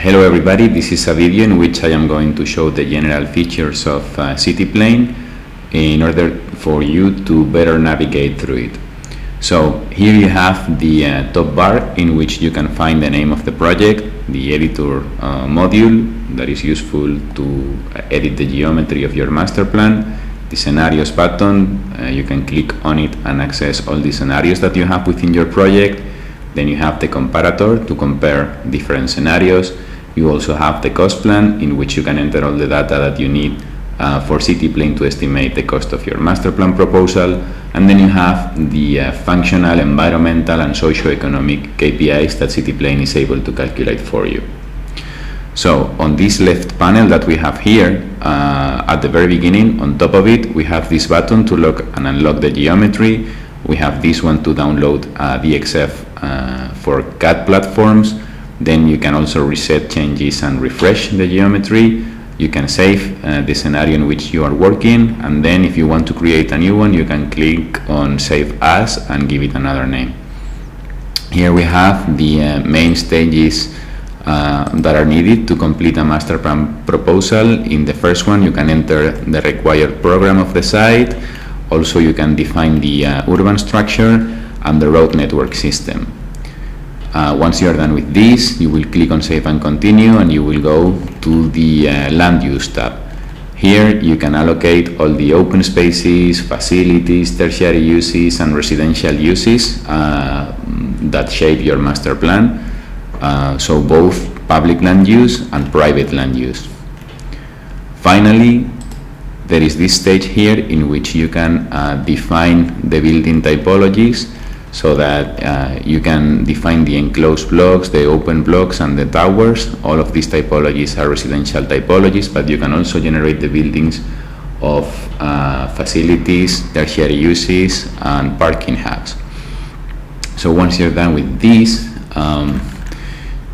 Hello everybody, this is a video in which I am going to show the general features of CITYPLAIN in order for you to better navigate through it. So here you have the top bar in which you can find the name of the project, the editor module that is useful to edit the geometry of your master plan, the scenarios button, you can click on it and access all the scenarios that you have within your project. Then you have the comparator to compare different scenarios. You also have the cost plan in which you can enter all the data that you need for CITYPLAIN to estimate the cost of your master plan proposal. And then you have the functional, environmental and socio-economic KPIs that CITYPLAIN is able to calculate for you. So on this left panel that we have here, at the very beginning, on top of it, we have this button to lock and unlock the geometry. We have this one to download DXF for CAD platforms. Then you can also reset changes and refresh the geometry. You can save the scenario in which you are working, and then if you want to create a new one, you can click on Save As and give it another name. Here we have the main stages that are needed to complete a master plan proposal. In the first one, you can enter the required program of the site. Also, you can define the urban structure and the road network system. Once you are done with this, you will click on Save and Continue, and you will go to the Land Use tab. Here you can allocate all the open spaces, facilities, tertiary uses and residential uses that shape your master plan. So both public land use and private land use. Finally, there is this stage here in which you can define the building typologies, so that you can define the enclosed blocks, the open blocks and the towers. All of these typologies are residential typologies, but you can also generate the buildings of facilities, tertiary uses and parking hubs. So once you're done with this,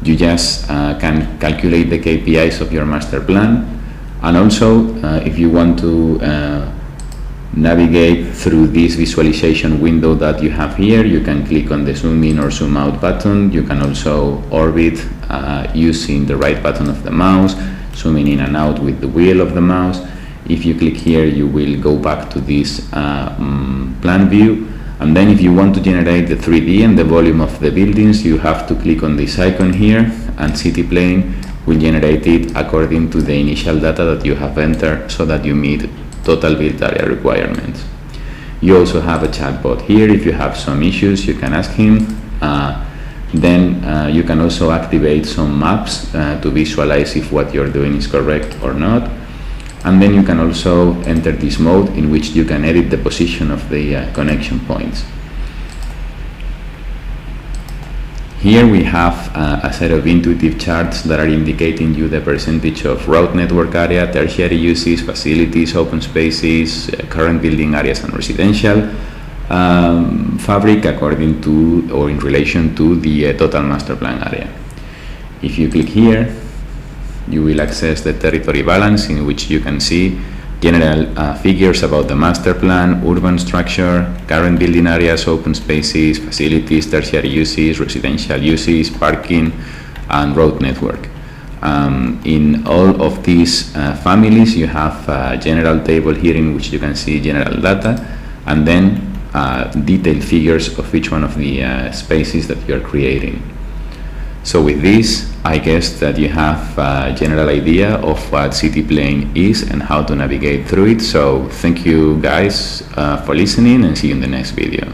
you just can calculate the KPIs of your master plan. And also, if you want to navigate through this visualization window that you have here, you can click on the zoom in or zoom out button. You can also orbit using the right button of the mouse, zooming in and out with the wheel of the mouse. If you click here, you will go back to this plan view. And then if you want to generate the 3D and the volume of the buildings, you have to click on this icon here, and CITYPLAIN will generate it according to the initial data that you have entered, so that you meet total built area requirements. You also have a chatbot here. If you have some issues, you can ask him. Then you can also activate some maps to visualize if what you're doing is correct or not. And then you can also enter this mode in which you can edit the position of the connection points. Here we have a set of intuitive charts that are indicating you the percentage of road network area, tertiary uses, facilities, open spaces, current building areas and residential fabric according to or in relation to the total master plan area. If you click here, you will access the territory balance, in which you can see general figures about the master plan, urban structure, current building areas, open spaces, facilities, tertiary uses, residential uses, parking and road network. In all of these families, you have a general table here in which you can see general data, and then detailed figures of each one of the spaces that you are creating. So with this, I guess that you have a general idea of what CITYPLAIN is and how to navigate through it. So thank you guys for listening, and see you in the next video.